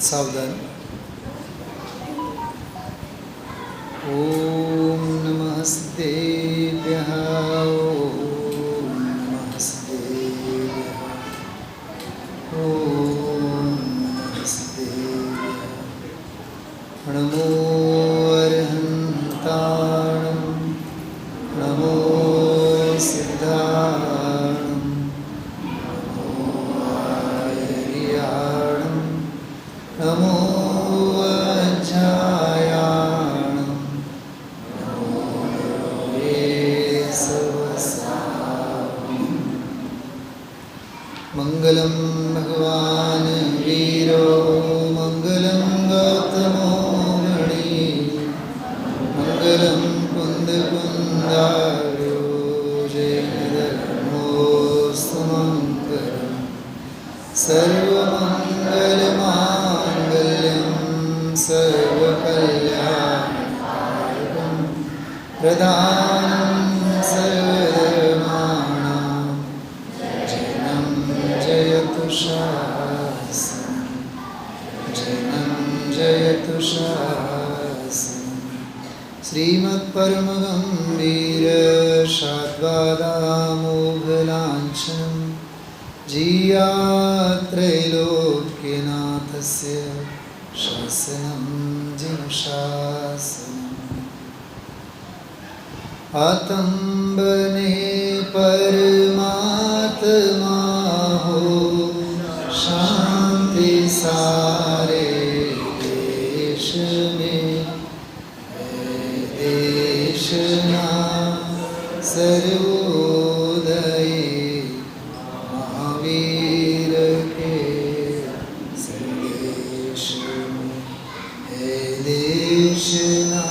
सावधान। ओम नमस्तेभ्यः, ओम नमस्तेभ्यः, ओम नमस्तेभ्यः। नमो अर्हन्ताणं, नमो सिद्धाणं, नमो आर्याणं, नमो अज्ञायाणं, नमो वेसवसाम्। मंगलं भगवान् वीरो, मंगलं गौतमो मणि, मंगलं कुन्दकुन्दार्यो जैनधर्मोऽस्तु मङ्गलम्। सर्वमङ्गलमाङ्गल्यं सर्वकल्याणकारकं, प्रदानं सर्वधर्माणां जयं जयतु शासनं, जयं जयतु शासनं। श्रीमत्परमगम्भीरशाद्वादामोघलाञ्छनं जीयात्रैलोक्यनाथस्य शासनं जिनशासनम्। आतम्बने परमात्मा हो, शांति सारे देश में, देशना सर्वोदयी महावीर के संदेश में, हे देशना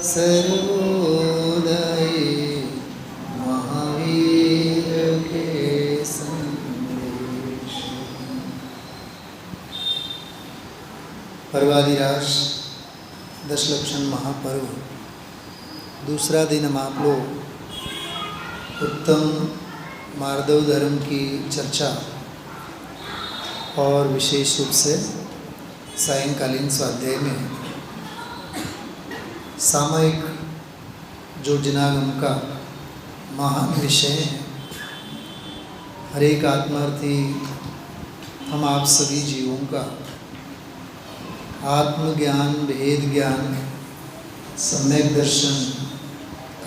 सर्वोदयी महावीर के संदेश। पर्वादिराज दशलक्षण महापर्व, दूसरा दिन हम आप लोग उत्तम मार्दव धर्म की चर्चा और विशेष रूप से सायंकालीन स्वाध्याय में सामयिक जो जिनागम का महान विषय है। हर एक आत्मार्थी हम आप सभी जीवों का आत्मज्ञान, भेद ज्ञान, सम्यक दर्शन,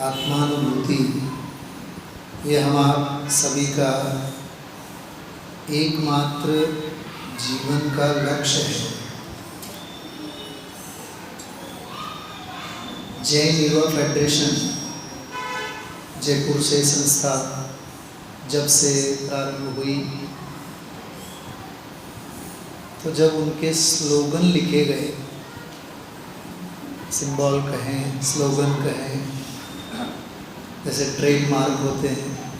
आत्मानुभूति, ये हम आप सभी का एकमात्र जीवन का लक्ष्य है। जैन युवा फेडरेशन जयपुर से संस्था जब से प्रारंभ हुई, तो जब उनके स्लोगन लिखे गए, सिंबल कहें, स्लोगन कहें, जैसे ट्रेडमार्क होते हैं,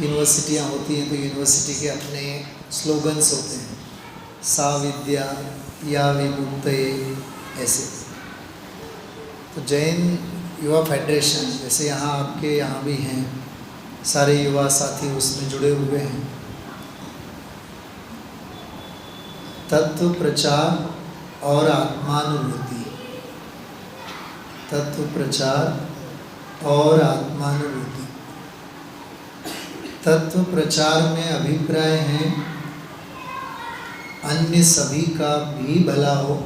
यूनिवर्सिटियाँ होती हैं तो यूनिवर्सिटी के अपने स्लोगन्स होते हैं, सा विद्या या विमुक्तये, ऐसे। तो जैन युवा फेडरेशन, जैसे यहाँ आपके यहाँ भी हैं, सारे युवा साथी उसमें जुड़े हुए हैं। तत्व प्रचार और आत्मानुभूति, तत्व प्रचार और आत्मानुभूति। तत्व प्रचार में अभिप्राय है अन्य सभी का भी भला हो,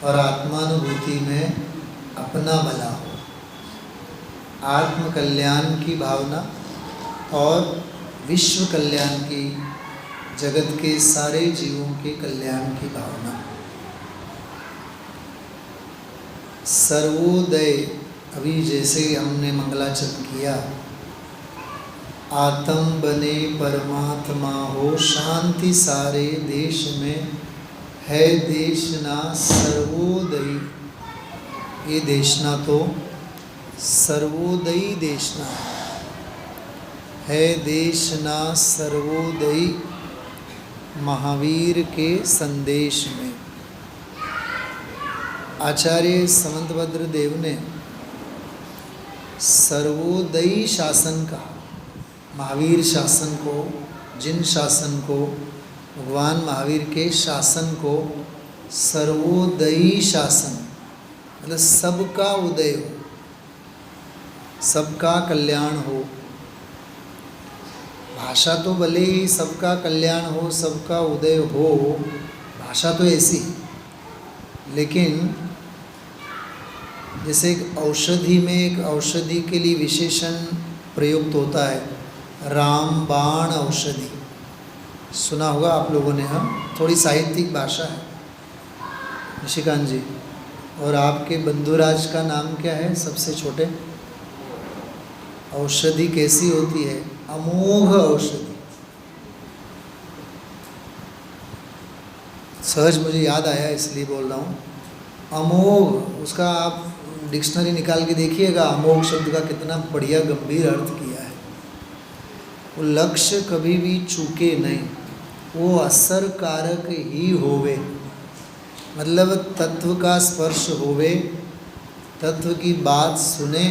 और आत्मानुभूति में अपना भला हो। आत्म कल्याण की भावना और विश्व कल्याण की, जगत के सारे जीवों के कल्याण की भावना। सर्वोदय, अभी जैसे हमने मंगलाचरण किया, आत्म बने परमात्मा हो, शांति सारे देश में, है देशना सर्वोदयी। ये देशना तो सर्वोदयी देशना है, देशना सर्वोदयी महावीर के संदेश में। आचार्य समंतभद्र देव ने सर्वोदयी शासन का, महावीर शासन को, जिन शासन को भगवान महावीर के शासन को सर्वोदयी शासन, मतलब सबका उदय हो, सबका कल्याण हो। भाषा तो भले ही सबका कल्याण हो, सबका उदय हो, भाषा तो ऐसी, लेकिन जैसे एक औषधि में एक औषधि के लिए विशेषण प्रयुक्त होता है, रामबाण औषधि, सुना होगा आप लोगों ने। हम थोड़ी साहित्यिक भाषा है निशिकांत जी। और आपके बंधुराज का नाम क्या है सबसे छोटे? औषधि कैसी होती है? अमोघ औषधि। सहज मुझे याद आया इसलिए बोल रहा हूँ। अमोघ, उसका आप डिक्शनरी निकाल के देखिएगा, अमोघ शब्द का कितना बढ़िया गंभीर अर्थ किया है। वो लक्ष्य कभी भी चूके नहीं, वो असर कारक ही होवे, मतलब तत्व का स्पर्श होवे, तत्व की बात सुने,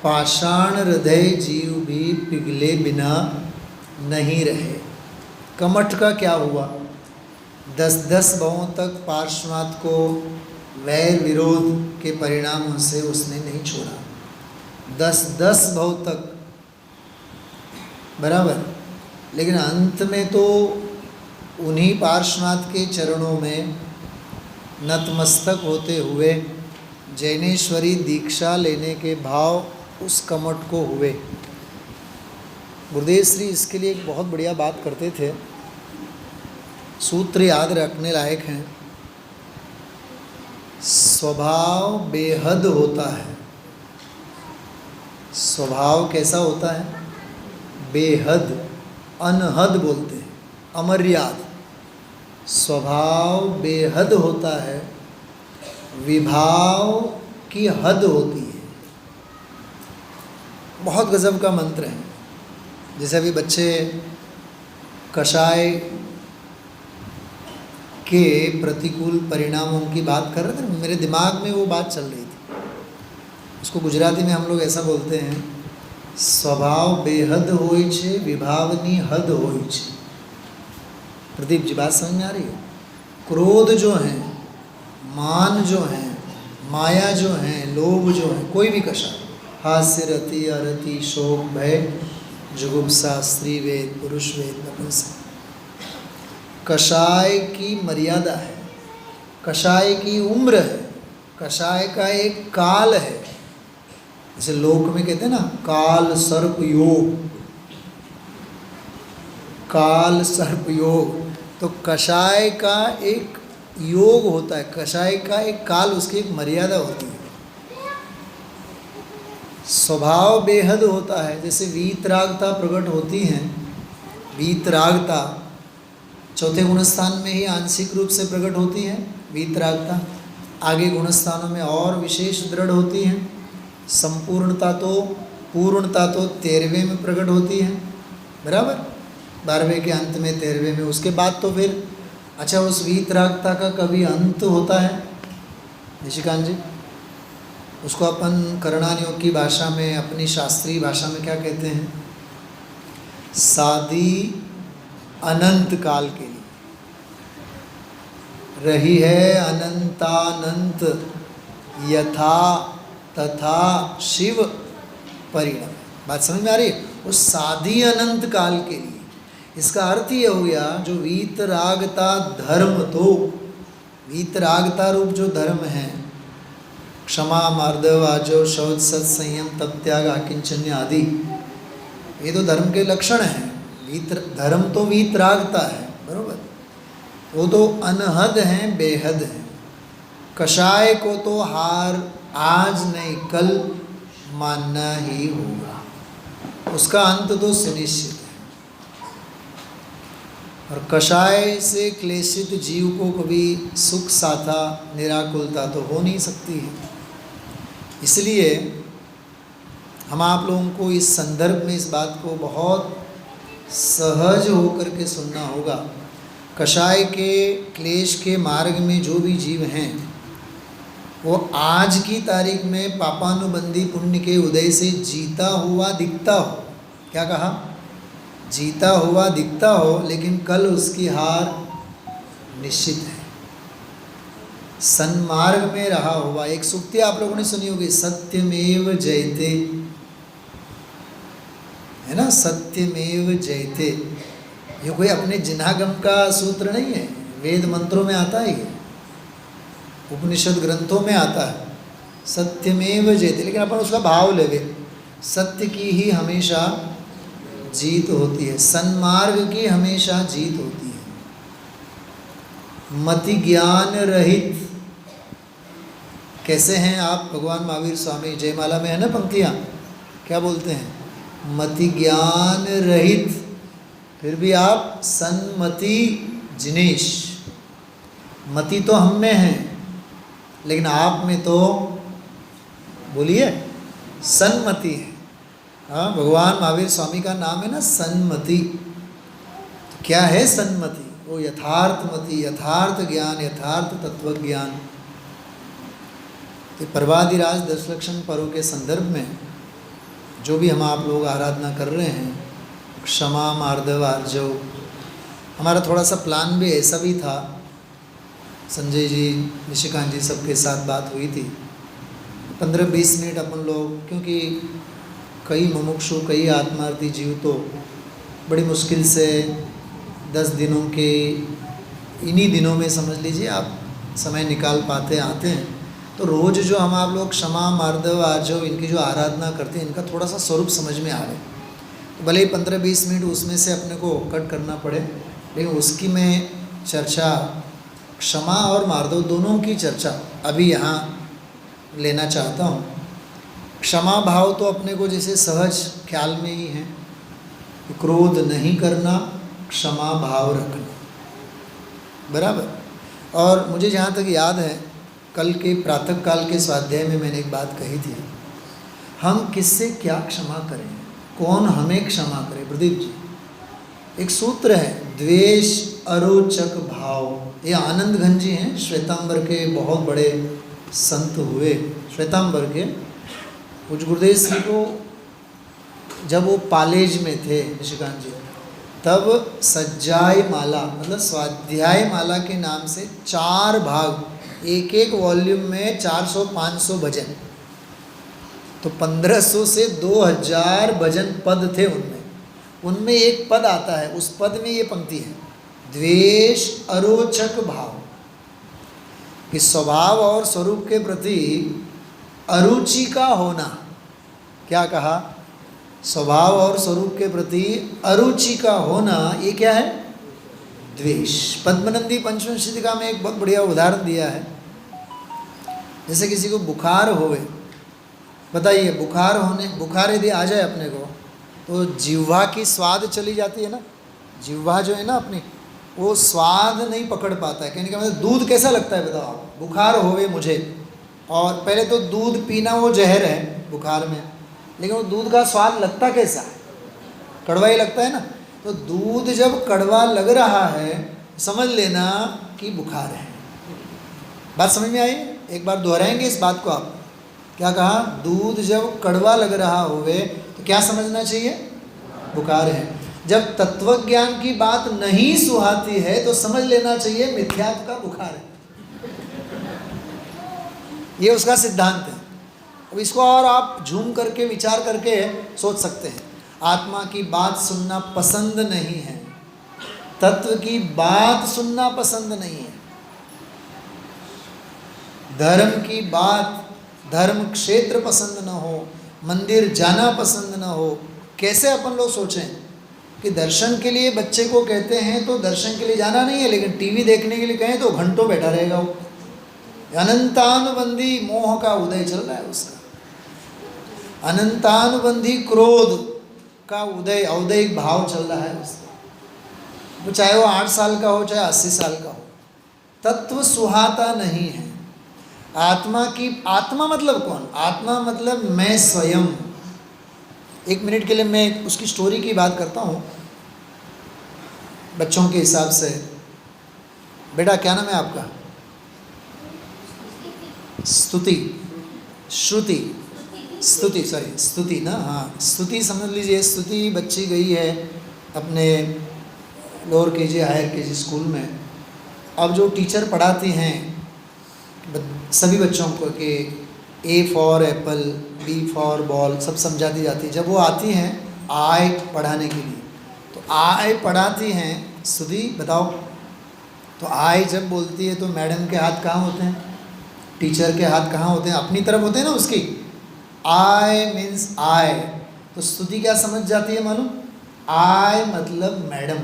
पाषाण हृदय जीव भी पिघले बिना नहीं रहे। कमठ का क्या हुआ? 10-10 भावों तक पार्श्वनाथ को वैर विरोध के परिणामों से उसने नहीं छोड़ा, 10-10 भाव तक, बराबर। लेकिन अंत में तो उन्हीं पार्श्वनाथ के चरणों में नतमस्तक होते हुए जैनेश्वरी दीक्षा लेने के भाव उस कमठ को हुए। गुरुदेव श्री इसके लिए एक बहुत बढ़िया बात करते थे, सूत्र याद रखने लायक हैं। स्वभाव बेहद होता है। स्वभाव कैसा होता है? बेहद, अनहद बोलते हैं, अमर्याद। स्वभाव बेहद होता है, विभाव की हद होती है। बहुत गजब का मंत्र है। जैसे अभी बच्चे कषाय के प्रतिकूल परिणामों की बात कर रहे थे, मेरे दिमाग में वो बात चल रही थी। उसको गुजराती में हम लोग ऐसा बोलते हैं, स्वभाव बेहद होई छे, विभावनी हद होई छे। प्रदीप जी बात समझ में आ रही है? क्रोध जो है, मान जो है, माया जो है, लोभ जो है, कोई भी कषाय, हास्य, रति, अरति, शोक, भय, जुगुप्सा, स्त्री वेद, पुरुष वेद, नपुंसक, कषाय की मर्यादा है, कषाय की उम्र है, कषाय का एक काल है। जैसे लोक में कहते हैं ना, काल सर्प योग, काल सर्प योग, तो कषाय का एक योग होता है, कषाय का एक काल, उसकी एक मर्यादा होती है। स्वभाव बेहद होता है। जैसे वीतरागता प्रकट होती है, वीतरागता चौथे गुणस्थान में ही आंशिक रूप से प्रकट होती है वीतरागता, आगे गुणस्थानों में और विशेष दृढ़ होती है। संपूर्णता तो, पूर्णता तो 13वें में प्रकट होती है, बराबर, 12वें के अंत में, 13वें में। उसके बाद तो फिर अच्छा, उस वीतरागता का कभी अंत होता है निशिकांत जी? उसको अपन करणान योग की भाषा में, अपनी शास्त्रीय भाषा में क्या कहते हैं? सादी अनंत काल के लिए रही है, अनंतानंत यथा तथा शिव परिणाम। बात समझ में आ रही है? उस सादी अनंत काल के लिए। इसका अर्थ ये हो गया, जो वीतरागता धर्म, तो वीतरागता रूप जो धर्म है, क्षमा, मार्दव, आजव, शौच, सत, संयम, तप, त्याग, आकिंचन्य आदि, ये तो धर्म के लक्षण हैं। धर्म तो वीतरागता है, बरोबर, वो तो अनहद हैं, बेहद हैं। कषाय को तो हार आज नहीं कल मानना ही होगा, उसका अंत तो सुनिश्चित है। और कषाय से क्लेशित जीव को कभी सुख साथा, निराकुलता तो हो नहीं सकती है। इसलिए हम आप लोगों को इस संदर्भ में इस बात को बहुत सहज होकर के सुनना होगा। कषाय के क्लेश के मार्ग में जो भी जीव हैं, वो आज की तारीख में पापानुबंधी पुण्य के उदय से जीता हुआ दिखता हो। क्या कहा? जीता हुआ दिखता हो लेकिन कल उसकी हार निश्चित है। सन्मार्ग में रहा हुआ, एक सूक्ति आप लोगों ने सुनी होगी, सत्यमेव जयते, है ना, सत्यमेव जयते। ये कोई अपने जिनागम का सूत्र नहीं है, वेद मंत्रों में आता है, ये उपनिषद ग्रंथों में आता है, सत्यमेव जयते। लेकिन अपन उसका भाव लेवे, सत्य की ही हमेशा जीत होती है, सन्मार्ग की हमेशा जीत होती है। मति ज्ञान रहित, कैसे हैं आप? भगवान महावीर स्वामी जयमाला में है ना पंक्तियाँ, क्या बोलते हैं? मति ज्ञान रहित, फिर भी आप सन्मति जिनेश। मति तो हम में है लेकिन आप में तो बोलिए सन्मति है। हाँ, भगवान महावीर स्वामी का नाम है ना सन्मति। तो क्या है सन्मति? वो यथार्थ मति, यथार्थ ज्ञान, यथार्थ तत्व ज्ञान। तो पर्वादिराज दशलक्षण पर्व के संदर्भ में जो भी हम आप लोग आराधना कर रहे हैं, क्षमा मार्दव आर्जव, हमारा थोड़ा सा प्लान भी ऐसा भी था। संजय जी, निशिकांत जी सबके साथ बात हुई थी, 15-20 मिनट अपन लोग, क्योंकि कई मुमुक्षु, कई आत्मार्थी जीव तो बड़ी मुश्किल से 10 दिनों के इन्हीं दिनों में समझ लीजिए आप समय निकाल पाते आते हैं। तो रोज़ जो हम आप लोग क्षमा मार्दव आर्जव इनकी जो आराधना करते हैं, इनका थोड़ा सा स्वरूप समझ में आ रहा है। तो भले ही 15-20 मिनट उसमें से अपने को कट करना पड़े, लेकिन उसकी मैं चर्चा, क्षमा और मार्दव दोनों की चर्चा अभी यहाँ लेना चाहता हूँ। क्षमा भाव तो अपने को जैसे सहज ख्याल में ही है, क्रोध नहीं करना, क्षमा भाव रखना, बराबर। और मुझे जहाँ तक याद है, कल के प्रातः काल के स्वाध्याय में मैंने एक बात कही थी, हम किससे क्या क्षमा करें, कौन हमें क्षमा करे? प्रदीप जी, एक सूत्र है, द्वेष अरोचक भाव। ये आनंद घन जी हैं, श्वेतांबर के बहुत बड़े संत हुए, श्वेतांबर के। कुछ गुरुदेव श्री को जब वो पालेज में थे निशिकांत जी, तब सज्जाय माला मतलब स्वाध्याय माला के नाम से 4 भाग, एक एक वॉल्यूम में 400-500 भजन, तो 1500 से 2000 भजन पद थे उनमें एक पद आता है, उस पद में ये पंक्ति है, द्वेष अरोचक भाव, कि स्वभाव और स्वरूप के प्रति अरुचि का होना। क्या कहा? स्वभाव और स्वरूप के प्रति अरुचि का होना, ये क्या है? द्वेष। पद्मनंदी पंचमशिका में एक बहुत बढ़िया उदाहरण दिया है। जैसे किसी को बुखार होवे, बताइए, बुखार यदि आ जाए अपने को, तो जिह्वा की स्वाद चली जाती है ना, जिह्वा जो है ना अपनी, वो स्वाद नहीं पकड़ पाता है। कहने का मतलब दूध कैसा लगता है बताओ आप? बुखार होवे मुझे, और पहले तो दूध पीना वो जहर है बुखार में, लेकिन वो दूध का स्वाद लगता कैसा है? कड़वा ही लगता है ना। तो दूध जब कड़वा लग रहा है, समझ लेना कि बुखार है। बात समझ में आई? एक बार दोहराएंगे इस बात को आप। क्या कहा? दूध जब कड़वा लग रहा होवे तो क्या समझना चाहिए? बुखार है। जब तत्वज्ञान की बात नहीं सुहाती है तो समझ लेना चाहिए मिथ्यात्व का बुखार है। ये उसका सिद्धांत है। अब इसको और आप झूम करके विचार करके सोच सकते हैं। आत्मा की बात सुनना पसंद नहीं है, तत्व की बात सुनना पसंद नहीं है, धर्म की बात, धर्म क्षेत्र पसंद न हो, मंदिर जाना पसंद न हो। कैसे अपन लोग सोचें कि दर्शन के लिए बच्चे को कहते हैं तो दर्शन के लिए जाना नहीं है, लेकिन टीवी देखने के लिए कहें तो घंटों बैठा रहेगा वो। अनंतानुबंधी मोह का उदय चल रहा है उसका, अनंतानुबंधी क्रोध का उदय, औदयिक भाव चल रहा है उसका, वो चाहे वो 8 साल का हो चाहे 80 साल का हो। तत्व सुहाता नहीं है। आत्मा मतलब कौन? आत्मा मतलब मैं स्वयं। 1 मिनट के लिए मैं उसकी स्टोरी की बात करता हूँ बच्चों के हिसाब से। बेटा क्या नाम है आपका? स्तुति, श्रुति, स्तुति, सॉरी स्तुति ना, हाँ स्तुति समझ लीजिए। स्तुति बच्ची गई है अपने lower KG higher KG school में अब जो टीचर पढ़ाती हैं सभी बच्चों को कि A for apple, B for ball सब समझाती जाती है। जब वो आती हैं आई पढ़ाने के लिए, तो आई पढ़ाती हैं, सुधी बताओ, तो आई जब बोलती है तो मैडम के हाथ कहाँ होते हैं, टीचर के हाथ कहाँ होते हैं, अपनी तरफ होते हैं ना उसकी। आई मीन्स आई, तो स्तुति क्या समझ जाती है मालूम, आई मतलब मैडम।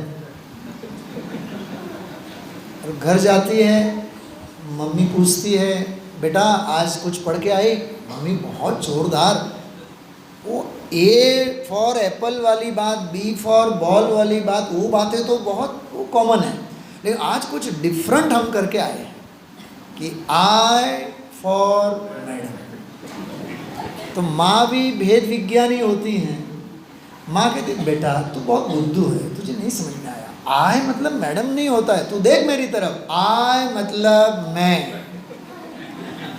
और घर जाती है, मम्मी पूछती है बेटा आज कुछ पढ़ के आई, मम्मी बहुत जोरदार। वो ए फॉर एप्पल वाली बात, बी फॉर बॉल वाली बात, वो बातें तो बहुत वो कॉमन है, लेकिन आज कुछ डिफरेंट हम करके आए हैं कि आई फॉर मैडम। तो माँ भी भेद विज्ञानी होती हैं। माँ कहती बेटा तू बहुत बुद्धू है, तुझे नहीं समझ में आया, आई मतलब मैडम नहीं होता है, तू देख मेरी तरफ, आई मतलब मैं।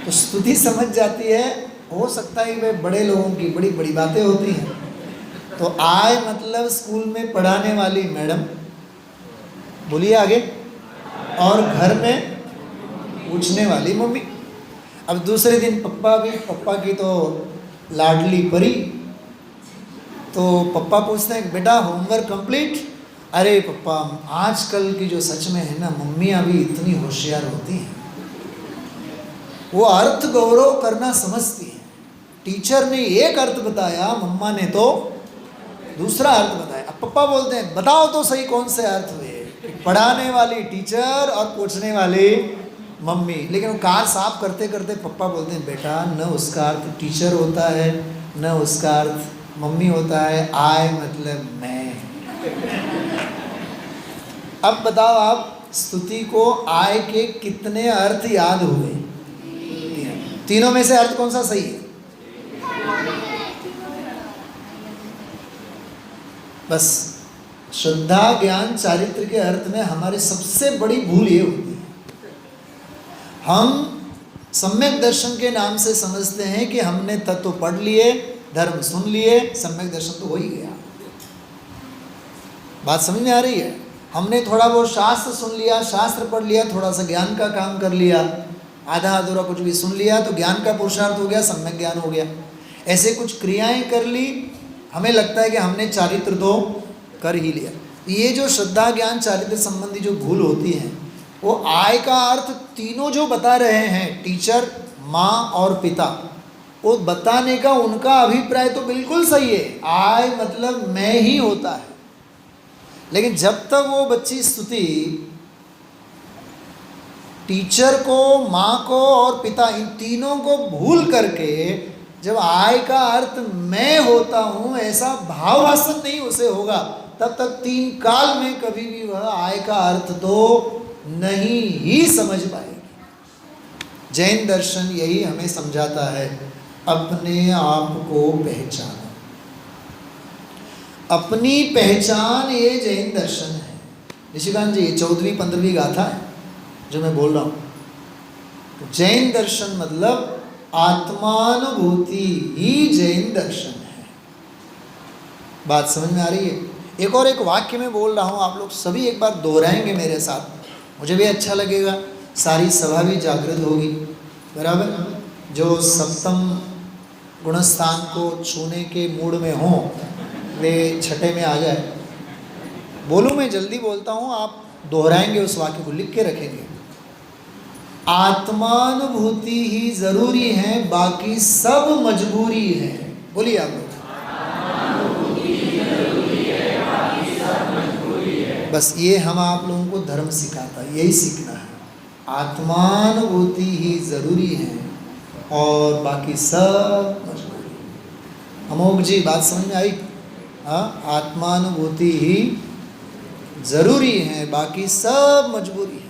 तो स्तुति समझ जाती है। हो सकता है वे बड़े लोगों की बड़ी बड़ी बातें होती हैं। तो आई मतलब स्कूल में पढ़ाने वाली मैडम, बोलिए आगे, और घर में पूछने वाली मम्मी। अब दूसरे दिन पप्पा की तो लाडली परी, तो पप्पा पूछते हैं बेटा होमवर्क कंप्लीट। अरे पप्पा आजकल की जो सच में है ना, मम्मियाँ भी इतनी होशियार होती हैं, वो अर्थ गौरव करना समझती हैं। टीचर ने एक अर्थ बताया, मम्मा ने तो दूसरा अर्थ बताया। अब पप्पा बोलते हैं बताओ तो सही कौन से अर्थ हुए, पढ़ाने वाली टीचर और पूछने वाली मम्मी। लेकिन वो कार साफ करते करते पप्पा बोलते हैं बेटा न उसका अर्थ टीचर होता है, न उसका अर्थ मम्मी होता है, आई मतलब मैं। अब बताओ आप स्तुति को आई के कितने अर्थ याद हुए? तीनों में से अर्थ कौन सा सही है? बस श्रद्धा ज्ञान चारित्र के अर्थ में हमारी सबसे बड़ी भूल ये होती है, हम सम्यक दर्शन के नाम से समझते हैं कि हमने तत्व पढ़ लिए, धर्म सुन लिए, सम्यक दर्शन तो हो ही गया। बात समझ में आ रही है? हमने थोड़ा बहुत शास्त्र सुन लिया, शास्त्र पढ़ लिया, थोड़ा सा ज्ञान का काम कर लिया, आधा अधूरा कुछ भी सुन लिया तो ज्ञान का पुरुषार्थ हो गया, सम्यक ज्ञान हो गया। ऐसे कुछ क्रियाएं कर ली, हमें लगता है कि हमने चारित्र तो कर ही लिया। ये जो श्रद्धा ज्ञान चारित्र संबंधी जो भूल होती है, वो आय का अर्थ तीनों जो बता रहे हैं, टीचर, माँ और पिता, वो बताने का उनका अभिप्राय तो बिल्कुल सही है, आय मतलब मैं ही होता है। लेकिन जब तक वो बच्ची स्तुति टीचर को, माँ को और पिता, इन तीनों को भूल करके जब आय का अर्थ मैं होता हूँ ऐसा भावासन नहीं उसे होगा, तब तक तीन काल में कभी भी वह आय का अर्थ तो नहीं ही समझ पाएगी। जैन दर्शन यही हमें समझाता है, अपने आप को पहचानो। अपनी पहचान ये जैन दर्शन है। निशिकांत जी, ये 14वीं 15वीं गाथा है जो मैं बोल रहा हूँ। जैन दर्शन मतलब आत्मानुभूति ही जैन दर्शन है। बात समझ में आ रही है? एक और एक वाक्य में बोल रहा हूँ, आप लोग सभी एक बार दोहराएंगे मेरे साथ, मुझे भी अच्छा लगेगा, सारी सभा भी जागृत होगी। बराबर? जो सप्तम गुणस्थान को छूने के मूड में हों वे छठे में आ जाए। बोलूँ मैं जल्दी बोलता हूँ, आप दोहराएंगे उस वाक्य को, लिख के रखेंगे। आत्मानुभूति ही जरूरी है, बाकी सब मजबूरी है। बोलिए आप लोग। बस ये हम आप लोगों को धर्म सिखाता है, यही सीखना है। आत्मानुभूति ही जरूरी है और बाकी सब मजबूरी। अमोघ जी, बात समझ में आई? हाँ, आत्मानुभूति ही जरूरी है, बाकी सब मजबूरी है।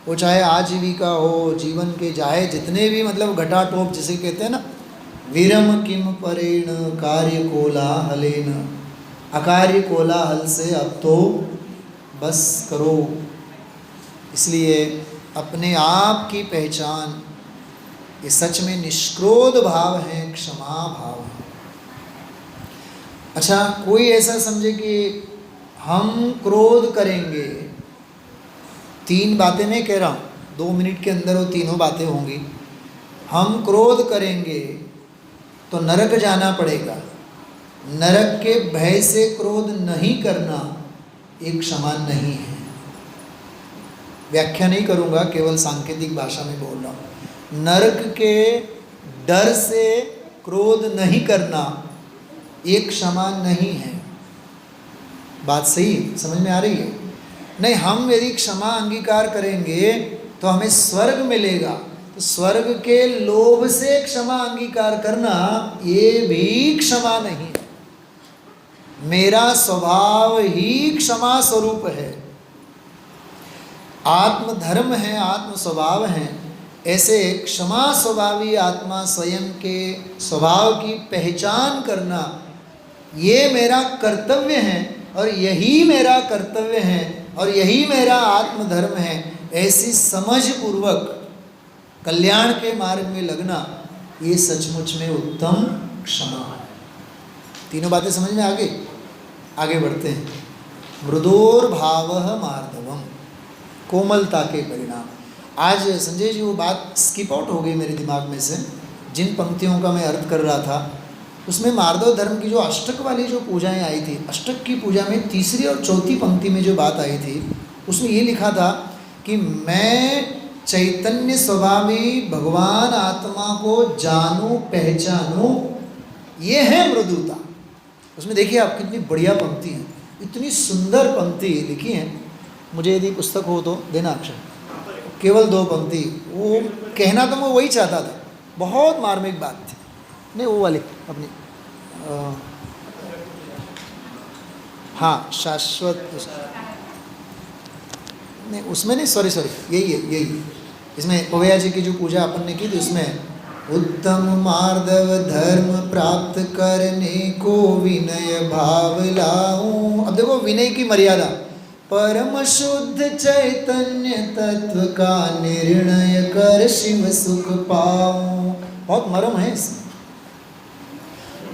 वो चाहे आजीविका हो, जीवन के चाहे जितने भी मतलब घटाटोप जिसे कहते हैं ना, वीरम किम परेण कार्य कोलाहलेन, अकार्य कोलाहल से अब तो बस करो। इसलिए अपने आप की पहचान ये सच में निष्क्रोध भाव है, क्षमा भाव है। अच्छा, कोई ऐसा समझे कि हम क्रोध करेंगे, 3 बातें मैं कह रहा हूँ, 2 मिनट के अंदर वो तीनों बातें होंगी। हम क्रोध करेंगे तो नरक जाना पड़ेगा, नरक के भय से क्रोध नहीं करना एक क्षमा नहीं है। व्याख्या नहीं करूँगा, केवल सांकेतिक भाषा में बोल रहा हूँ। नरक के डर से क्रोध नहीं करना एक क्षमा नहीं है। बात सही समझ में आ रही है? नहीं, हम यदि क्षमा अंगीकार करेंगे तो हमें स्वर्ग मिलेगा, तो स्वर्ग के लोभ से क्षमा अंगीकार करना ये भी क्षमा नहीं है। मेरा स्वभाव ही क्षमा स्वरूप है, आत्मधर्म है, आत्म स्वभाव है। ऐसे क्षमा स्वभावी आत्मा स्वयं के स्वभाव की पहचान करना ये मेरा कर्तव्य है, और यही मेरा कर्तव्य है, और यही मेरा आत्मधर्म है। ऐसी समझ पूर्वक कल्याण के मार्ग में लगना ये सचमुच में उत्तम क्षमा है। तीनों बातें समझ में आगे बढ़ते हैं। मृदोर्भावः मार्दवम, कोमलता के परिणाम। आज संजय जी वो बात स्किप आउट हो गई मेरे दिमाग में से, जिन पंक्तियों का मैं अर्थ कर रहा था उसमें मार्दव धर्म की जो अष्टक वाली जो पूजाएं आई थी, अष्टक की पूजा में तीसरी और चौथी पंक्ति में जो बात आई थी उसमें ये लिखा था कि मैं चैतन्य स्वभावी भगवान आत्मा को जानूं पहचानूं, ये है मृदुता। उसमें देखिए आप कितनी बढ़िया पंक्ति है, इतनी सुंदर पंक्ति लिखी है। मुझे यदि पुस्तक हो तो देना अक्षर, केवल 2 पंक्ति। वो कहना तो मैं वही चाहता था, बहुत मार्मिक बात थी। नहीं वो वाली अपनी हाँ शाश्वत, नहीं उसमें नहीं, सॉरी यही इसमें पवैया जी की जो पूजा अपन ने की थी उसमें उत्तम मार्दव धर्म प्राप्त करने को विनय भाव लाऊं। अब देखो विनय की मर्यादा, परम शुद्ध चैतन्य तत्व का निर्णय कर शिव सुख पाऊं। बहुत मर्म है इसमें।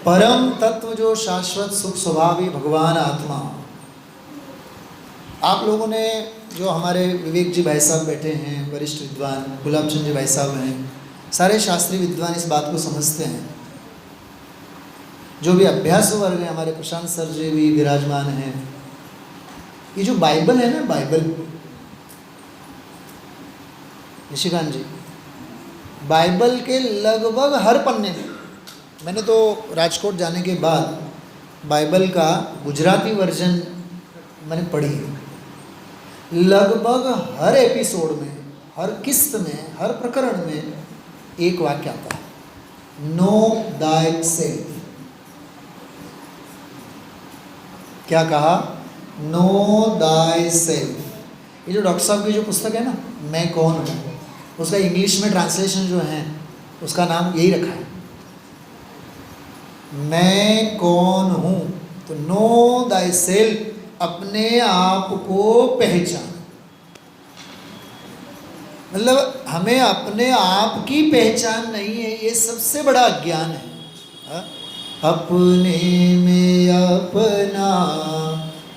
परम तत्व जो शाश्वत सुख स्वभावी भगवान आत्मा। आप लोगों ने जो हमारे विवेक जी भाई साहब बैठे हैं, वरिष्ठ विद्वान गुलाब चंद जी भाई साहब हैं, सारे शास्त्रीय विद्वान इस बात को समझते हैं। जो भी अभ्यास वर्ग है, हमारे प्रशांत सर जी भी विराजमान हैं। ये जो बाइबल है ना, बाइबल निशिकांत जी, बाइबल के लगभग हर पन्ने में, मैंने तो राजकोट जाने के बाद बाइबल का गुजराती वर्जन मैंने पढ़ी है। लगभग हर एपिसोड में, हर किस्त में, हर प्रकरण में एक वाक्य आता है, नो दाई सेल्फ। क्या कहा? No thy self. ये जो डॉक्टर साहब की जो पुस्तक है ना, मैं कौन हूँ, उसका इंग्लिश में ट्रांसलेशन जो है उसका नाम यही रखा है, मैं कौन हूँ। तो नो दाई सेल्फ, अपने आप को पहचान। मतलब हमें अपने आप की पहचान नहीं है, ये सबसे बड़ा अज्ञान है। हा? अपने में अपना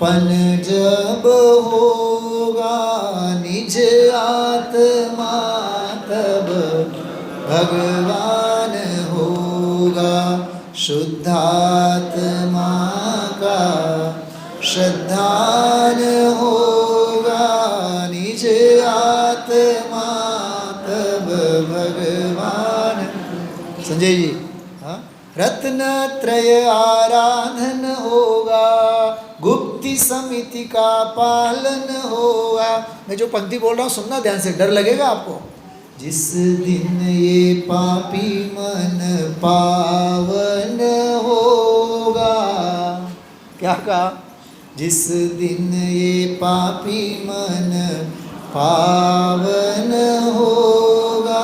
पन जब होगा, निज आत्मा तब भगवान होगा। शुद्धात्मा का श्रद्धान होगा, निज आत्मा तब भगवान। संजय जी, हाँ, रत्न त्रय आराधन होगा, गुप्ति समिति का पालन होगा। मैं जो पंक्ति बोल रहा हूँ सुनना ध्यान से, डर लगेगा आपको। जिस दिन ये पापी मन पावन होगा, क्या कहा? जिस दिन ये पापी मन पावन होगा,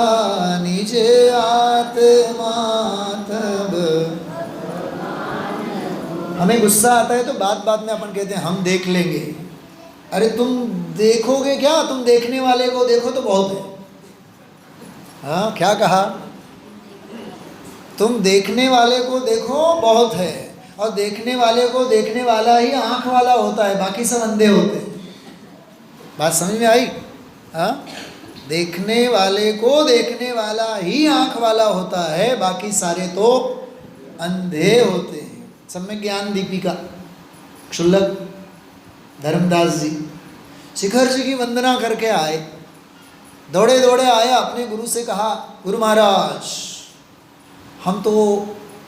निज आत्मा तब। हमें गुस्सा आता है तो बात बात में अपन कहते हैं हम देख लेंगे। अरे तुम देखोगे क्या? तुम देखने वाले को देखो तो बहुत है। हाँ, क्या कहा? तुम देखने वाले को देखो बहुत है, और देखने वाले को देखने वाला ही आँख वाला होता है, बाकी सब अंधे होते हैं। बात समझ में आई? हाँ, देखने वाले को देखने वाला ही आँख वाला होता है, बाकी सारे तो अंधे होते हैं। सम्यक ज्ञान दीपिका क्षुल्लक धर्मदास जी शिखर जी की वंदना करके आए, दौड़े दौड़े आया, अपने गुरु से कहा, गुरु महाराज हम तो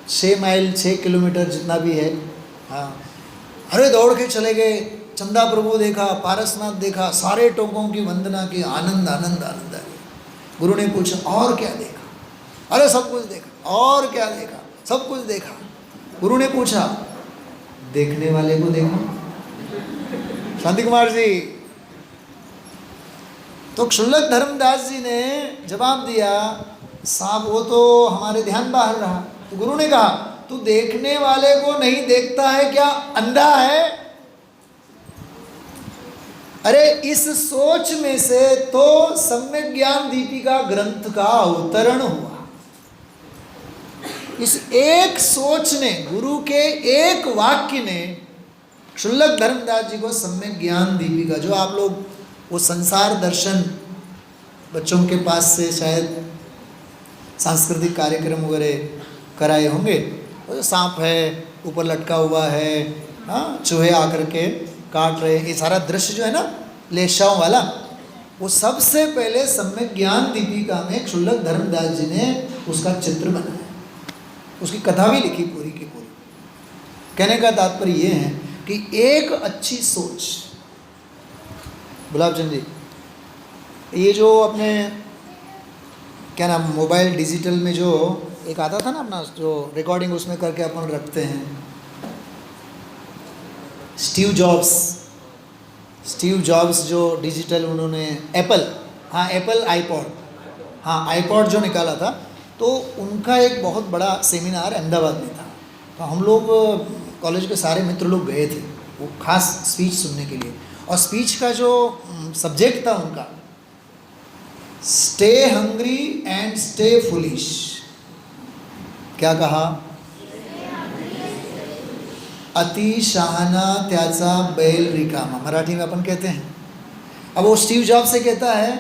6 माइल 6 किलोमीटर जितना भी है, हाँ, अरे दौड़ के चले गए, चंदा प्रभु देखा, पारसनाथ देखा, सारे टोकों की वंदना की, आनंद आनंद आनंद आ गया। गुरु ने पूछा और क्या देखा? अरे सब कुछ देखा। और क्या देखा? सब कुछ देखा। गुरु ने पूछा देखने वाले को देखा? शांति कुमार जी। तो क्षुल्लक धर्मदास जी ने जवाब दिया, साहब वो तो हमारे ध्यान बाहर रहा। तो गुरु ने कहा, तू देखने वाले को नहीं देखता है क्या, अंधा है? अरे इस सोच में से तो सम्यक ज्ञान दीपिका ग्रंथ का अवतरण हुआ। इस एक सोच ने, गुरु के एक वाक्य ने क्षुल्लक धर्मदास जी को सम्यक ज्ञान दीपिका, जो आप लोग वो संसार दर्शन बच्चों के पास से शायद सांस्कृतिक कार्यक्रम वगैरह कराए होंगे, वो जो सांप है ऊपर लटका हुआ है, हाँ, चूहे आकर के काट रहे, ये सारा दृश्य जो है ना लेशाओं वाला, वो सबसे पहले सम्यक ज्ञान दीपिका में क्षुल्लक धर्मदास जी ने उसका चित्र बनाया, उसकी कथा भी लिखी पूरी की पूरी। कहने का तात्पर्य ये है कि एक अच्छी सोच, गुलाब चंद जी, ये जो अपने क्या नाम मोबाइल डिजिटल में जो एक आता था ना अपना, जो रिकॉर्डिंग उसमें करके अपन रखते हैं, स्टीव जॉब्स जो डिजिटल उन्होंने एप्पल, हाँ एप्पल आईपॉड, हाँ आईपॉड जो निकाला था, तो उनका एक बहुत बड़ा सेमिनार अहमदाबाद में था। तो हम लोग कॉलेज के सारे मित्र लोग गए थे वो खास स्पीच सुनने के लिए। और स्पीच का जो सब्जेक्ट था उनका, stay hungry and stay foolish. क्या कहा? अति शहाना त्याचा बैल रिकामा, मराठी में अपन कहते हैं। अब वो स्टीव जॉब से कहता है,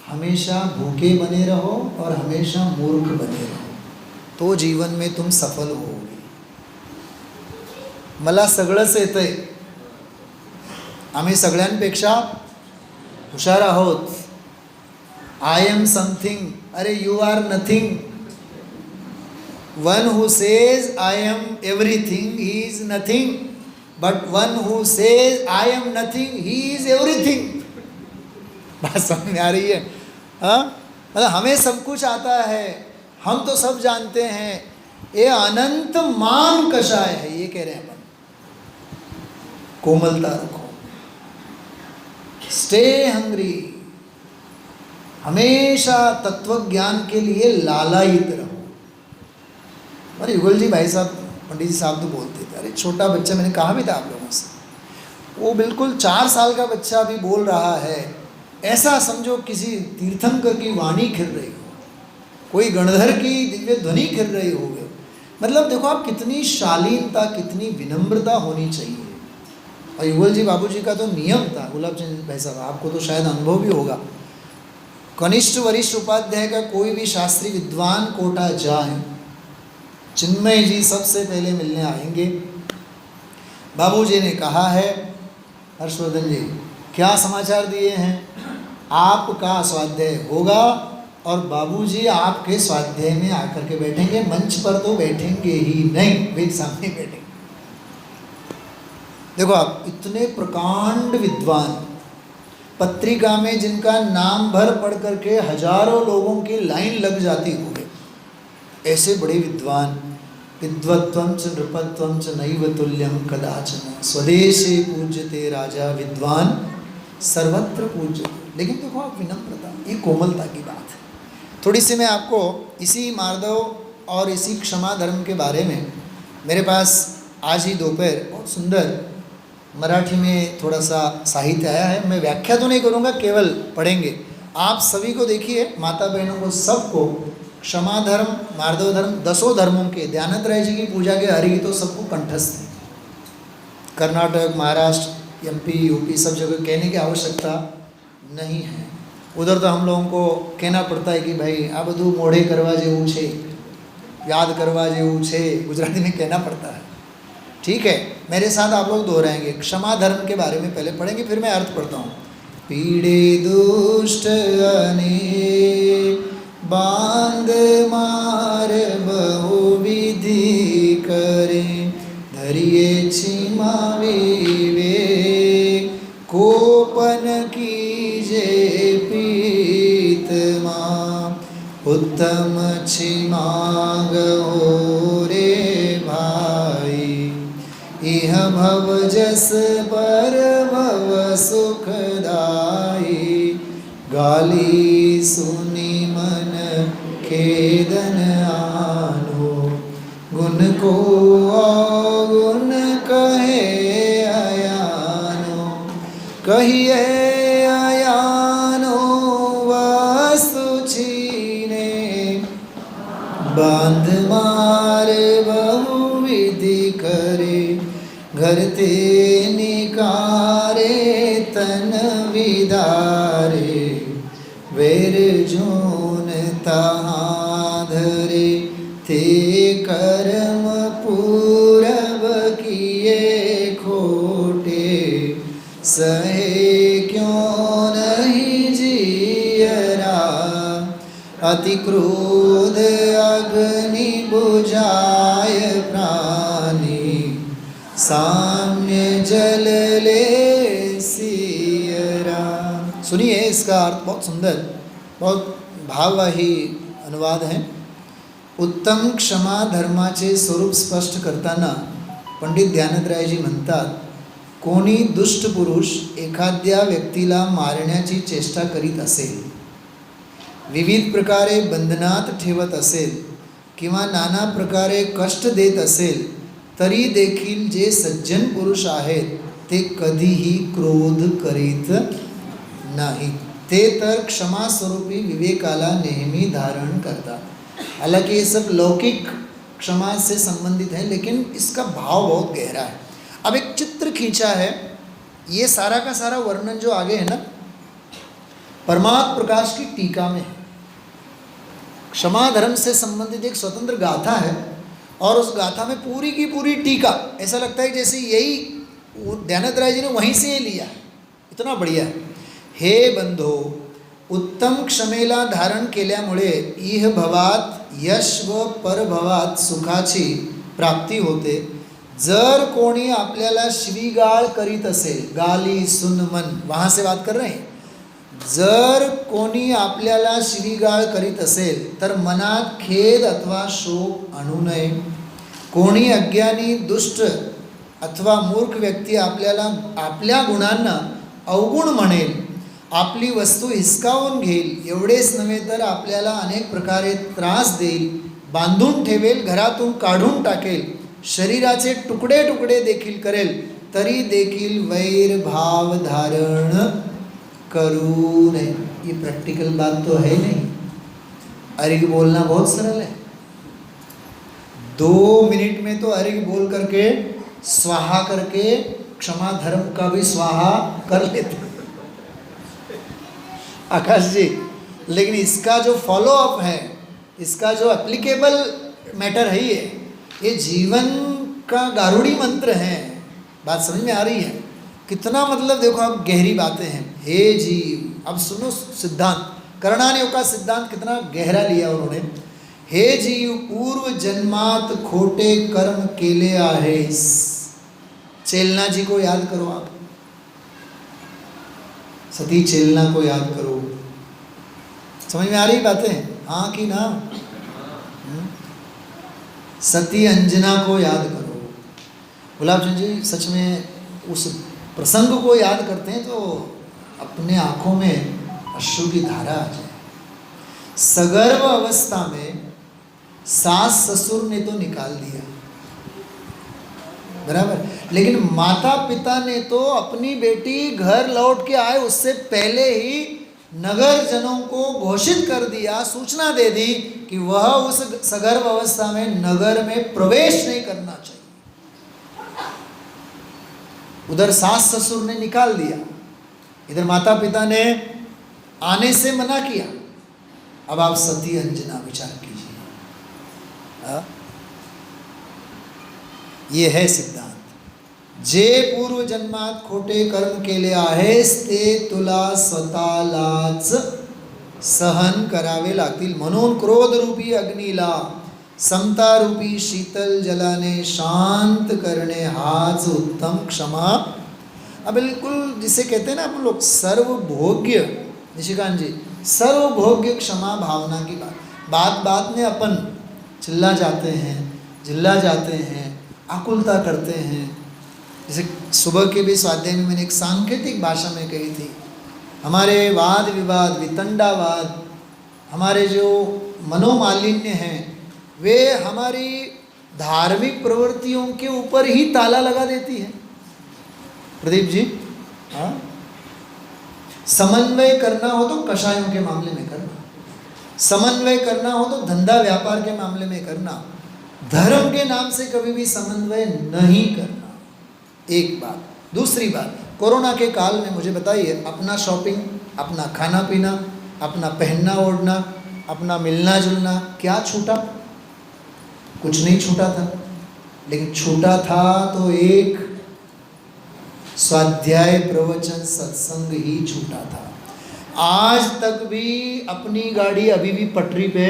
हमेशा भूखे बने रहो और हमेशा मूर्ख बने रहो, तो जीवन में तुम सफल होगे। मला सगळंच येतंय, आम्ही सगळ्यांपेक्षा हुशार आहोत। आय एम समथिंग, अरे you are nothing. One who says I am everything, he is nothing. But one who says I am nothing, he is everything. बात समझ में आ रही है? हाँ, मतलब हमें सब कुछ आता है, हम तो सब जानते हैं, ये अनंत मान कषाय है, ये कह रहे हैं अपन। कोमलता रखो, स्टे हंग्री, हमेशा तत्व ज्ञान के लिए लालायित रहो। और युगल जी भाई साहब, पंडित जी साहब तो बोलते थे, अरे छोटा बच्चा, मैंने कहा भी था आप लोगों से, वो बिल्कुल 4 साल का बच्चा भी बोल रहा है, ऐसा समझो किसी तीर्थंकर की वाणी खिल रही हो, कोई गणधर की दिव्य ध्वनि खिल रही हो। मतलब देखो आप, कितनी शालीनता, कितनी विनम्रता होनी चाहिए। और युगल जी बाबू जी का तो नियम था, गुलाब चंद भाई साहब आपको तो शायद अनुभव भी होगा, कनिष्ठ वरिष्ठ उपाध्याय का कोई भी शास्त्री विद्वान कोटा जाए, चिन्मय जी सबसे पहले मिलने आएंगे। बाबूजी ने कहा है, हर्षवर्धन जी क्या समाचार दिए हैं, आपका स्वाध्याय होगा और बाबूजी आपके स्वाध्याय में आकर के बैठेंगे, मंच पर तो बैठेंगे ही नहीं, वे सामने बैठेंगे। देखो आप, इतने प्रकांड विद्वान, पत्रिका में जिनका नाम भर पढ़ करके हजारों लोगों की लाइन लग जाती होगी, ऐसे बड़े विद्वान। विद्वत्वं च नृपत्वं च नैव तुल्यं कदाचन, स्वदेशे पूज्यते राजा विद्वान सर्वत्र पूज्यते। लेकिन देखो आप, विनम्रता, ये कोमलता की बात है। थोड़ी सी मैं आपको इसी मार्दव और इसी क्षमा धर्म के बारे में, मेरे पास आज ही दोपहर बहुत सुंदर मराठी में थोड़ा सा साहित्य आया है, मैं व्याख्या तो नहीं करूँगा, केवल पढ़ेंगे। आप सभी को देखिए, माता बहनों को सबको क्षमा धर्म, मार्दव धर्म, 10 धर्मों के ध्यानत्रय जी की पूजा के हरिगीतों सबको कंठस्थ है। कर्नाटक, महाराष्ट्र, एमपी, यूपी सब जगह कहने की आवश्यकता नहीं है। उधर तो हम लोगों को कहना पड़ता है कि भाई आ બધું મોઢે કરવા જેવું છે, याद करवा જેવું છે, गुजराती में कहना पड़ता है। ठीक है, मेरे साथ आप लोग दोहराएंगे। क्षमा धर्म के बारे में पहले पढ़ेंगे, फिर मैं अर्थ पढ़ता हूँ। पीड़े दुष्ट अने बांध मार बहु विधि करे, धरिए छिमावे वे कोपन कीजे पीतमा, उत्तम छिमागो रे भाई, इह भव जस पर भव सुखदाई, गाली सुनी मन खेदन आनो, गुण को गुण कहे अयानो, कहिए अयानो वस्तु छीने, बांध मार बहु विधि करे, घर ते निकारे तन विदारे, वेर जोन तहाँ धरे, ते कर्म पूरब किए खोटे, सहे क्यों नहीं जियरा, अति क्रोध अग्नि बुझाय प्राणी, साम्य जल ले सियरा। सुनिए, इसका अर्थ बहुत सुंदर, बहुत भाववाही अनुवाद है। उत्तम क्षमा धर्माचे स्वरूप स्पष्ट करताना पंडित ध्यानत्रयजी म्हणतात, कोणी दुष्ट पुरुष एखाद्या व्यक्तीला मारण्याची चेष्टा करीत असेल, विविध प्रकारे बंधनात ठेवत असेल किंवा नाना प्रकारे कष्ट देत असेल, तरी देखील जे सज्जन पुरुष आहेत ते कधीही क्रोध करीत नाहीत, ते तर क्षमा स्वरूपी विवेकाला नेहमी धारण करतात। हालांकि ये सब लौकिक क्षमा से संबंधित है, लेकिन इसका भाव बहुत गहरा है। अब एक चित्र खींचा है, ये सारा का सारा वर्णन जो आगे है ना, परमात्म प्रकाश की टीका में है। क्षमा धर्म से संबंधित एक स्वतंत्र गाथा है, और उस गाथा में पूरी की पूरी टीका, ऐसा लगता है जैसे यही ध्यानत्रय जी ने वहीं से लिया, इतना बढ़िया है। हे बंधो, उत्तम क्षमेला धारण केल्यामुळे इह भवात यश व परभवात सुखाची प्राप्ती होते। जर कोणी आपल्याला शिवीगाळ करीत असेल, गाली सुन मन, वहाँ से बात कर रहे हैं, जर कोणी आपल्याला शिवीगाळ करीत असेल तर मनात खेद अथवा शोक आणू नये। कोणी अज्ञानी, दुष्ट अथवा मूर्ख व्यक्ती आपल्याला आपल्या गुणांना अवगुण म्हणेल, आपली वस्तू हिसकावून घेईल, एवढेच नव्हे तर आपल्याला अनेक प्रकारे त्रास देईल, बांधून ठेवेल, घरातून काढून टाकेल, शरीराचे तुकडे तुकडे देखील करेल, तरी देखील वैर भाव धारण करू नये। ये प्रैक्टिकल बात तो है नहीं। अर्घ्य बोलना बहुत सरल है, 2 मिनट में तो अर्घ्य बोल करके स्वाहा करके क्षमा धर्म का भी स्वाहा कर लेते आकाश जी, लेकिन इसका जो फॉलो अप है, इसका जो एप्लीकेबल मैटर है, ये जीवन का गारुड़ी मंत्र है। बात समझ में आ रही है? कितना मतलब देखो आप गहरी बातें हैं। हे जीव, अब सुनो सिद्धांत, करणाने का सिद्धांत कितना गहरा लिया उन्होंने। हे जीव, पूर्व जन्मात खोटे कर्म केले आहेस। चेलना जी को याद करो, आप सती चेलना को याद करो। समझ में आ रही बातें? हाँ कि ना? सती अंजना को याद करो। गुलाब चंद जी सच में उस प्रसंग को याद करते हैं तो अपने आँखों में अश्रु की धारा आ जाए। सगर्भ अवस्था में सास ससुर ने तो निकाल दिया, बराबर, लेकिन माता पिता ने तो अपनी बेटी घर लौट के आए उससे पहले ही नगर जनों को घोषित कर दिया, सूचना दे दी कि वह उस सगर्भ अवस्था में नगर में प्रवेश नहीं करना चाहिए। उधर सास ससुर ने निकाल दिया, इधर माता पिता ने आने से मना किया। अब आप सती अंजना विचार कीजिए। ये है सिद्धांत। जे पूर्व जन्मात खोटे कर्म केले आहेस ते तुला स्वतःलाच सहन करावे लागतील, म्हणून क्रोध रूपी अग्नीला समता रूपी शीतल जलाने शांत करणे हाच उत्तम क्षमा। अब बिल्कुल जिसे कहते हैं ना अपन लोग सर्वभोग्य, निशिकांत जी, सर्वभोग्य क्षमा भावना की बात बात में अपन चिल्ला जाते हैं, जिल्ला जाते हैं, आकुलता करते हैं। जैसे सुबह के भी स्वाध्याय में मैंने एक सांकेतिक भाषा में कही थी, हमारे वाद विवाद, वितंडावाद, हमारे जो मनोमालिन्य हैं, वे हमारी धार्मिक प्रवृत्तियों के ऊपर ही ताला लगा देती है। प्रदीप जी, हाँ, समन्वय करना हो तो कषायों के मामले में करना, समन्वय करना हो तो धंधा व्यापार के मामले में करना, धर्म के नाम से कभी भी समन्वय नहीं करना। एक बात। दूसरी बात, कोरोना के काल में मुझे बताइए, अपना शॉपिंग, अपना खाना पीना, अपना पहनना ओढ़ना, अपना मिलना जुलना क्या छूटा? कुछ नहीं छूटा था, लेकिन छूटा था तो एक स्वाध्याय प्रवचन सत्संग ही छूटा था। आज तक भी अपनी गाड़ी अभी भी पटरी पे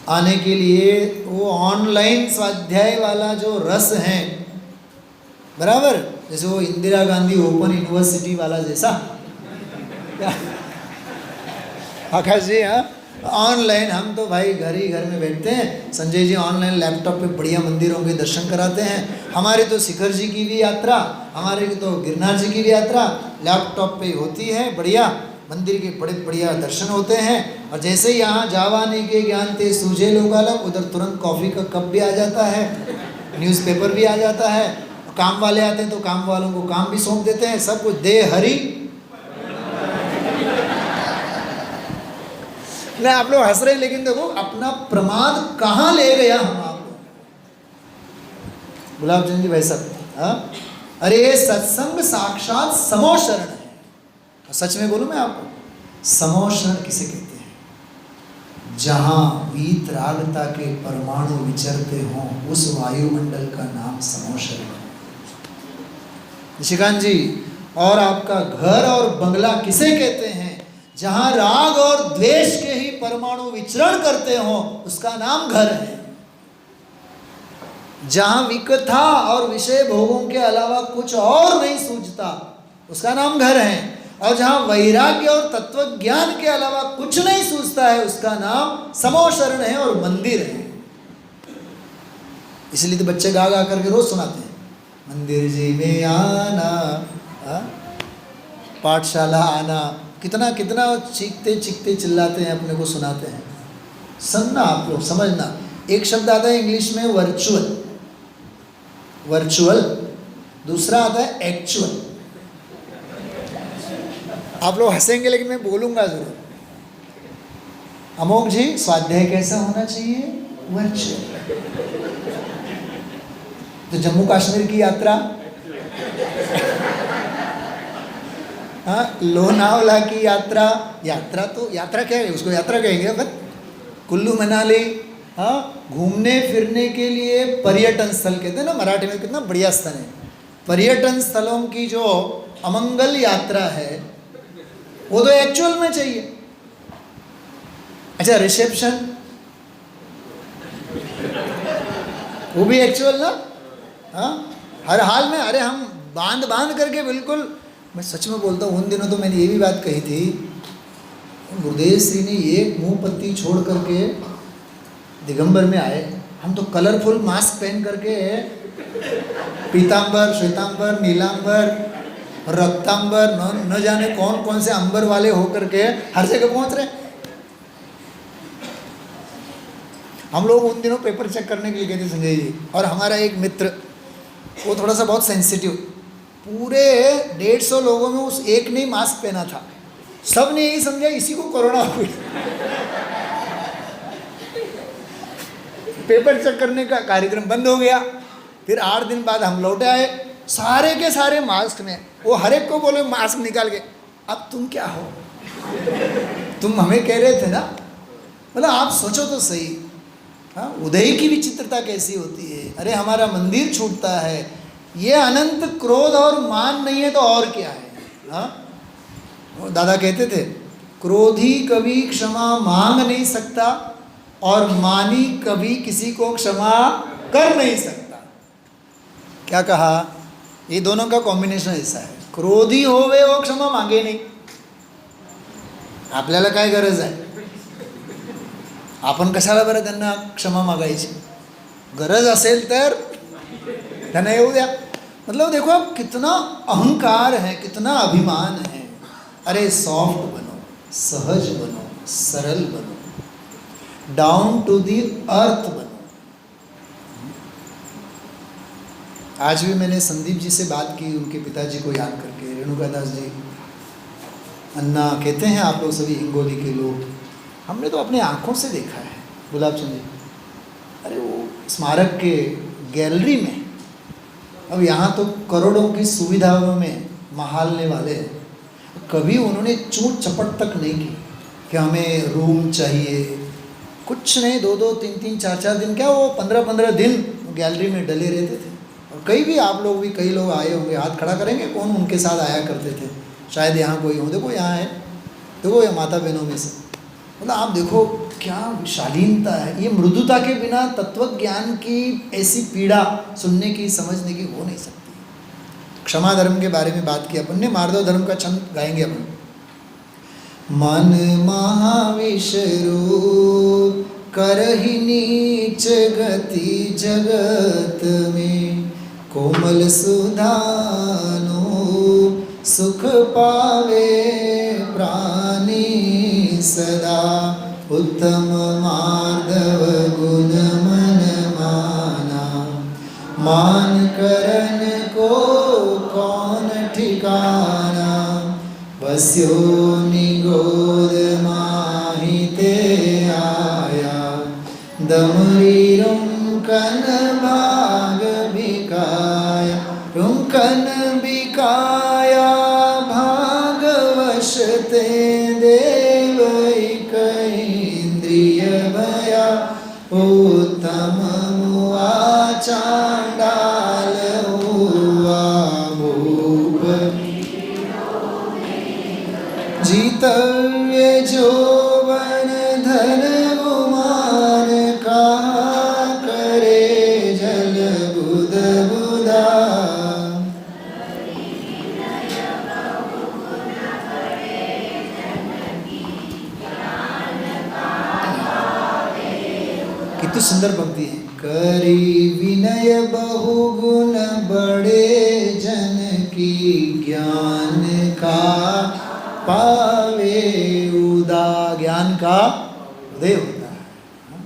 आने के लिए वो ऑनलाइन स्वाध्याय वाला जो रस है, बराबर जैसे वो इंदिरा गांधी ओपन यूनिवर्सिटी वाला जैसा आकाश जी, हाँ, ऑनलाइन हम तो भाई घर ही घर में बैठते हैं। संजय जी ऑनलाइन लैपटॉप पे बढ़िया मंदिरों के दर्शन कराते हैं। हमारी तो शिखर जी की भी यात्रा, हमारे की तो गिरनार जी की भी यात्रा लैपटॉप पे होती है। बढ़िया मंदिर के बड़े बढ़िया दर्शन होते हैं। और जैसे ही यहाँ जावानी के ज्ञान ते सूझे लोगालक, उधर तुरंत कॉफ़ी का कप भी आ जाता है, न्यूज़पेपर भी आ जाता है, काम वाले आते हैं तो काम वालों को काम भी सौंप देते हैं। सब कुछ दे हरी। नहीं, आप लोग हंस रहे हैं, लेकिन देखो अपना प्रमाद कहाँ ले गया हम आप लोग। गुलाब चंद जी भाई साहब, हाँ, अरे सत्संग साक्षात समोशरण है। सच में बोलूं मैं आपको, समोशरण किसे कहते हैं? जहां वीतरागता के परमाणु विचरते हों, उस वायुमंडल का नाम समोशरण है। निशिकांत जी, और आपका घर और बंगला किसे कहते हैं? जहां राग और द्वेष के ही परमाणु विचरण करते हो, उसका नाम घर है। जहां विकथा और विषय भोगों के अलावा कुछ और नहीं सूझता, उसका नाम घर है। और जहां वैराग्य और तत्व ज्ञान के अलावा कुछ नहीं सूझता है, उसका नाम समोशरण है और मंदिर है। इसलिए तो बच्चे गा गा करके रोज सुनाते हैं, मंदिर जी में आना, पाठशाला आना। कितना कितना चीखते चीखते चिल्लाते हैं, अपने को सुनाते हैं। सुनना आप लोग, समझना। एक शब्द आता है इंग्लिश में वर्चुअल, वर्चुअल, दूसरा आता है एक्चुअल। आप लोग हंसेंगे लेकिन मैं बोलूंगा जरूर। अमोक जी, स्वाध्याय कैसा होना चाहिए? वर्चुअल। तो जम्मू कश्मीर की यात्रा, हाँ, लोनावला की यात्रा, यात्रा तो यात्रा क्या है, उसको यात्रा कहेंगे। बस कुल्लू मनाली, हाँ, घूमने फिरने के लिए पर्यटन स्थल कहते हैं ना मराठी में, कितना बढ़िया स्थल है। पर्यटन स्थलों की जो अमंगल यात्रा है वो तो एक्चुअल में चाहिए। अच्छा, रिसेप्शन वो भी एक्चुअल ना, हाँ, हर हाल में। अरे हम बांध बांध करके बिल्कुल, मैं सच में बोलता हूँ, उन दिनों तो मैंने ये भी बात कही थी, गुरुदेव श्री ने एक मुंह पत्ती छोड़ करके दिगंबर में आए। हम तो कलरफुल मास्क पहन करके पीतांबर, श्वेतांबर, नीलांबर, रक्तांबर, न जाने कौन कौन से अंबर वाले होकर के हर जगह पहुंच रहे। हम लोग उन दिनों पेपर चेक करने के लिए गए थे संजय जी, और हमारा एक मित्र, वो थोड़ा सा बहुत सेंसिटिव, पूरे 150 लोगों में उस एक ने मास्क पहना था। सबने यही समझा इसी को कोरोना हो गया। पेपर चेक करने का कार्यक्रम बंद हो गया। फिर 8 दिन बाद हम लौटे आए, सारे के सारे मास्क में। वो हर एक को बोले मास्क निकाल के, अब तुम क्या हो? तुम हमें कह रहे थे ना, मतलब आप सोचो तो सही। हाँ, उदय की विचित्रता कैसी होती है। अरे हमारा मंदिर छूटता है, ये अनंत क्रोध और मान नहीं है तो और क्या है? हाँ, दादा कहते थे, क्रोधी कभी क्षमा मांग नहीं सकता और मानी कभी किसी को क्षमा कर नहीं सकता। क्या कहा? ये दोनों का कॉम्बिनेशन ऐसा है। क्रोधी होवे वो क्षमा मागे नाही। आपल्याला काय गरज आहे? आपण कशाला बरं त्यांना क्षमा मागायची? गरज असेल तर त्यांना येऊ द्या। मतलब देखो आप कितना अहंकार है, कितना अभिमान है। अरे सॉफ्ट बनो, सहज बनो, सरल बनो, डाउन टू दी अर्थ बनो। आज भी मैंने संदीप जी से बात की, उनके पिताजी को याद करके। रेणुका दास जी, अन्ना कहते हैं, आप लोग सभी हिंगोली के लोग, हमने तो अपने आँखों से देखा है। गुलाब चंद जी, अरे वो स्मारक के गैलरी में, अब यहाँ तो करोड़ों की सुविधाओं में महालने वाले हैं, कभी उन्होंने चूट चपट तक नहीं की कि हमें रूम चाहिए, कुछ नहीं। 2-2, 3-3, 4-4 दिन, क्या वो 15-15 दिन गैलरी में डले रहते थे। और कई भी, आप लोग भी, कई लोग आए होंगे, हाथ खड़ा करेंगे कौन उनके साथ आया करते थे। शायद यहाँ कोई हो, देखो यहाँ है, देखो ये माता बहनों में से। मतलब आप देखो क्या शालीनता है। ये मृदुता के बिना तत्व ज्ञान की ऐसी पीड़ा सुनने की, समझने की हो नहीं सकती। क्षमा धर्म के बारे में बात की अपन ने। मार्दव धर्म का छंद गाएंगे अपन। मन महाविष्णु करहि नीच गति जगत में, कोमल सुधानो सुख पावे प्राणी सदा, उत्तम मार्दव गुण मन माना, मान करन को कौन ठिकाना, बस्यो निगोद माही ते आया, दमरी रुंकन भाग बिकाया, रुंकन बिकाया भागवश ते देव एक इंद्रिय भया, उत्तम मुआ चांडाल हुआ भूप, जीतव्य जोवन धन गुमान, कहा करे जल बुध बुधा, कितनी सुंदर पंक्ति है। करी विनय बहुगुण बड़े जन की, ज्ञान का पावे उदा, ज्ञान का उदय होता है।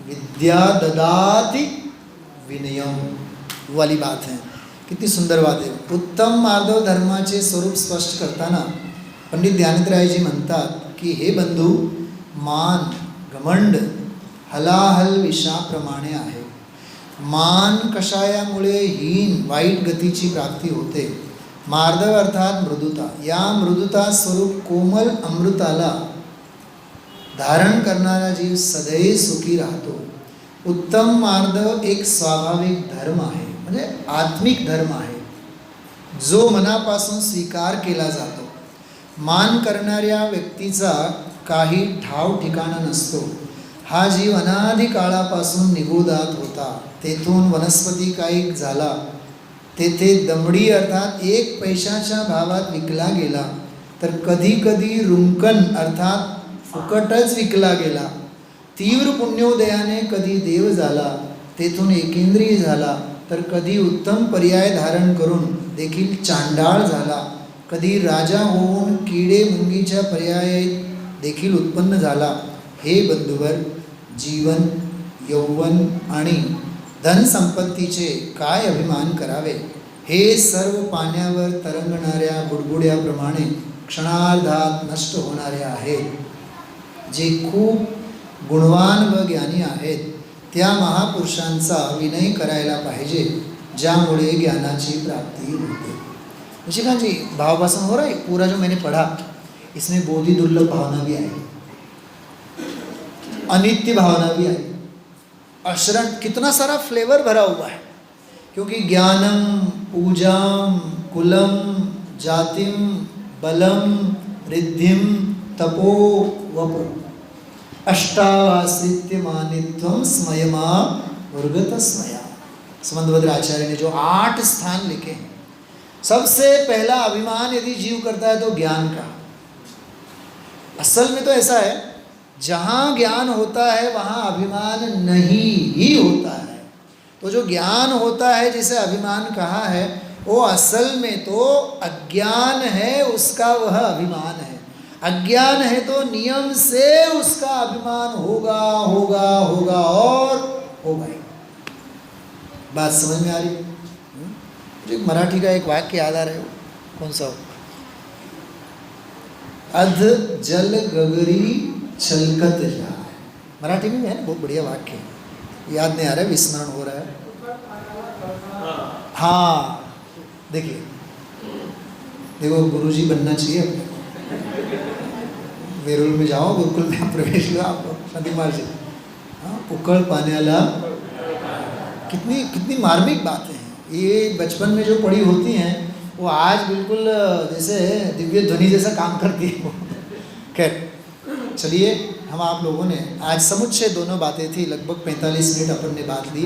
विद्या ददाति विनयम वाली बात है। कितनी सुंदर बात है। उत्तम मार्दव धर्माचे स्वरूप स्पष्ट करताना पंडित ज्ञानेंद्ररायजी म्हणतात की हे बंधू, मान घमंड हलाहल विषाप्रमाणे आहे। मान कषायामुळे हीन वाईट गतीची प्राप्ती होते। मार्दव अर्थात मृदुता, या मृदुता स्वरूप कोमल अमृताला धारण करणारा जीव सदैव सुखी राहतो। उत्तम मार्दव एक स्वाभाविक धर्म आहे, म्हणजे आत्मिक धर्म आहे, जो मनापासून स्वीकार केला जातो। मान करणाऱ्या व्यक्तीचा काही ठाव ठिकाणा नसतो। हा जीव अनादि काळापासून निगोदात होता, तेथून वनस्पती कायिक झाला, तेथे दमडी अर्थात 1 पैशाच्या भावात विकला गेला, तर कधी कधी रुंकन अर्थात फुकटच विकला गेला। तीव्र पुण्योदयाने कधी देव झाला, तेथून एकेंद्रिय झाला, तर कधी उत्तम पर्याय धारण करून देखील चांडाळ झाला, कधी राजा होऊन किडे मुंगीच्या पर्याय देखील उत्पन्न झाला। हे बंधुवर, जीवन, यौवन आणि धनसंपत्तीचे काय अभिमान करावे। हे सर्व पाण्यावर तरंगणाऱ्या बुडबुड्याप्रमाणे क्षणार्धात नष्ट होणारे आहेत. जे खूप गुणवान व ज्ञानी आहेत त्या महापुरुषांचा विनय करायला पाहिजे, ज्यामुळे ज्ञानाची प्राप्ति होते. ऋषिकांत जी, भावभाषण हो रहा है. पूरा जो मैंने पढ़ा इसमें बोधि दुर्लभ भावना भी आई, अनित्य भावना भी आई, अशरण, कितना सारा फ्लेवर भरा हुआ है. क्योंकि ज्ञानम पूजाम कुलम जातिम बलम रिद्धिम तपो वपो अष्टावासित्य मानित्वम स्मयमा उर्गत स्मया. समंतभद्र आचार्य ने जो 8 स्थान लिखे हैं, सबसे पहला अभिमान यदि जीव करता है तो ज्ञान का. असल में तो ऐसा है, जहाँ ज्ञान होता है वहाँ अभिमान नहीं ही होता है. तो जो ज्ञान होता है जिसे अभिमान कहा है, वो असल में तो अज्ञान है, उसका वह अभिमान है. अज्ञान है तो नियम से उसका अभिमान होगा होगा होगा और होगा ही. बात समझ में आ रही है? मुझे मराठी का एक वाक्य याद आ रहा है. कौन सा? अध जल गगरी छलकत जाए. मराठी में है ना, बहुत बढ़िया वाक्य है. याद नहीं आ रहा है, विस्मरण हो रहा है. हाँ, देखिए, देखो गुरुजी बनना चाहिए अपने को. वेरूळ में जाओ, गुरुकुल में प्रवेश लो आप शांतिमार जी. हाँ, उकड़ पाण्याला. कितनी कितनी मार्मिक बातें हैं ये. बचपन में जो पढ़ी होती हैं वो आज बिल्कुल जैसे दिव्य ध्वनि जैसा काम करती है. खैर, चलिए, हम आप लोगों ने आज समुच्चय दोनों बातें थी, लगभग 45 मिनट अपन ने बात ली.